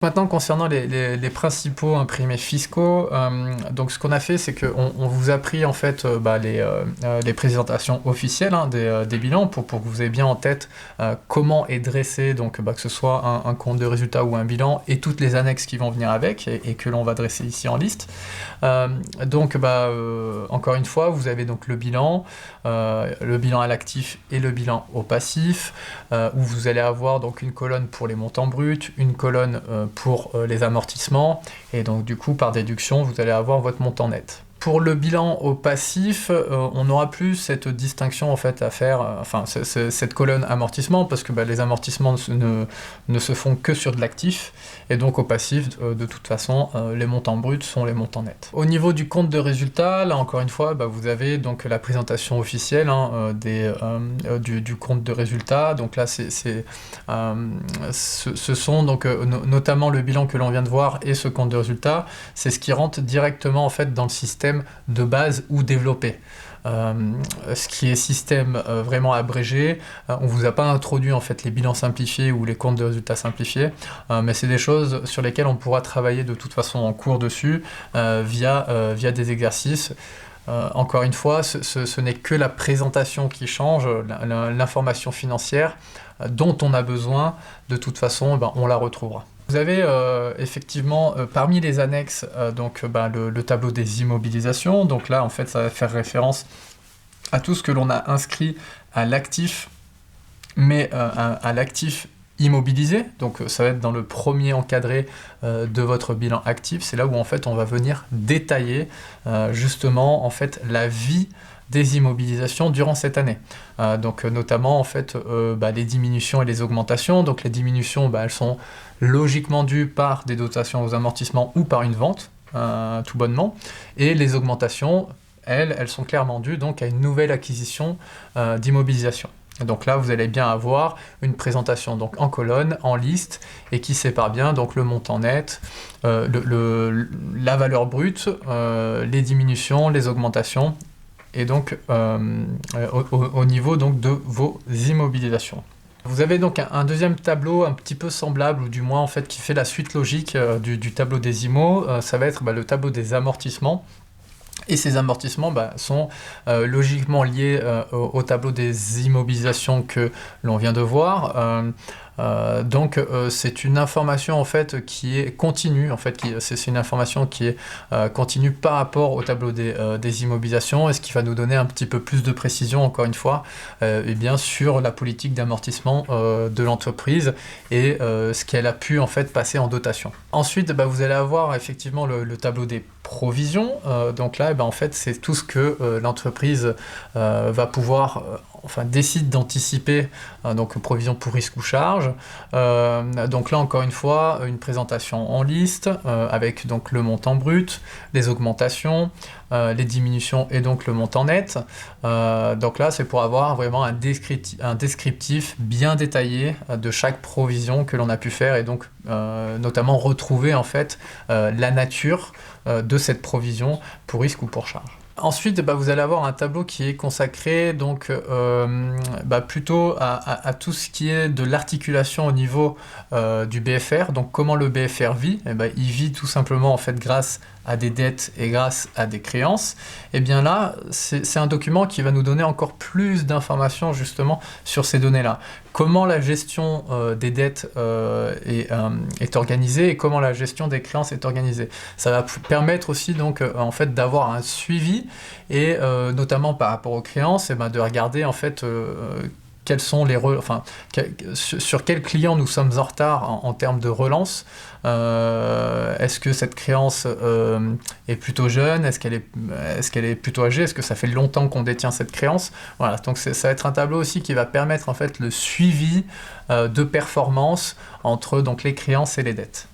Maintenant, concernant les principaux imprimés fiscaux, donc ce qu'on a fait, c'est qu'on vous a pris en fait les présentations officielles des bilans pour que vous ayez bien en tête comment est dressé, donc que ce soit un compte de résultat ou un bilan, et toutes les annexes qui vont venir avec et que l'on va dresser ici en liste. Encore une fois, vous avez donc le bilan à l'actif et le bilan au passif, où vous allez avoir donc une colonne pour les montants bruts, une colonne pour les amortissements, et donc du coup par déduction vous allez avoir votre montant net. Pour le bilan au passif, on n'aura plus cette distinction en fait à faire, cette colonne amortissement, parce que les amortissements ne se font que sur de l'actif, et donc au passif, de toute façon, les montants bruts sont les montants nets. Au niveau du compte de résultat, là encore une fois, vous avez donc la présentation officielle du compte de résultat. Donc là, ce sont donc notamment le bilan que l'on vient de voir et ce compte de résultat, c'est ce qui rentre directement en fait dans le système de base ou développé. Ce qui est système vraiment abrégé, on vous a pas introduit en fait les bilans simplifiés ou les comptes de résultats simplifiés, mais c'est des choses sur lesquelles on pourra travailler de toute façon en cours dessus via des exercices. Encore une fois, ce n'est que la présentation qui change, l'information financière dont on a besoin, de toute façon, on la retrouvera. Vous avez effectivement parmi les annexes le tableau des immobilisations. Donc là, en fait, ça va faire référence à tout ce que l'on a inscrit à l'actif, mais à l'actif immobilisé. Donc ça va être dans le premier encadré de votre bilan actif. C'est là où en fait on va venir détailler justement en fait la vie des immobilisations durant cette année. Notamment en fait les diminutions et les augmentations. Donc les diminutions, elles sont logiquement dues par des dotations aux amortissements ou par une vente, tout bonnement. Et les augmentations, elles sont clairement dues donc à une nouvelle acquisition d'immobilisation. Donc là, vous allez bien avoir une présentation donc en colonne, en liste, et qui sépare bien donc le montant net, la valeur brute, les diminutions, les augmentations, et donc au niveau donc de vos immobilisations. Vous avez donc un deuxième tableau un petit peu semblable, ou du moins en fait qui fait la suite logique du tableau des IMO, ça va être le tableau des amortissements. Et ces amortissements sont logiquement liés au tableau des immobilisations que l'on vient de voir. C'est une information en fait qui est continue, c'est une information qui est continue par rapport au tableau des immobilisations, et ce qui va nous donner un petit peu plus de précision encore une fois sur la politique d'amortissement de l'entreprise et ce qu'elle a pu en fait passer en dotation. Ensuite, vous allez avoir effectivement le tableau des provisions. Donc là, en fait, c'est tout ce que l'entreprise va pouvoir décide d'anticiper, donc provision pour risque ou charge. Donc là, encore une fois, une présentation en liste avec donc le montant brut, les augmentations, les diminutions et donc le montant net. Donc là, c'est pour avoir vraiment un descriptif bien détaillé de chaque provision que l'on a pu faire, et donc notamment retrouver en fait la nature de cette provision pour risque ou pour charge. Ensuite, vous allez avoir un tableau qui est consacré donc plutôt à tout ce qui est de l'articulation au niveau du BFR. Donc comment le BFR vit ? Il vit tout simplement en fait grâce à des dettes et grâce à des créances. Et bien là, c'est un document qui va nous donner encore plus d'informations justement sur ces données-là. Comment la gestion des dettes est organisée et comment la gestion des créances est organisée. Ça va permettre aussi donc en fait d'avoir un suivi et notamment par rapport aux créances, de regarder en fait quels sont sur quels clients nous sommes en retard en termes de relance. Est-ce que cette créance est plutôt jeune ? Est-ce qu'elle est plutôt âgée ? Est-ce que ça fait longtemps qu'on détient cette créance ? Voilà, donc ça va être un tableau aussi qui va permettre en fait le suivi de performance entre donc les créances et les dettes.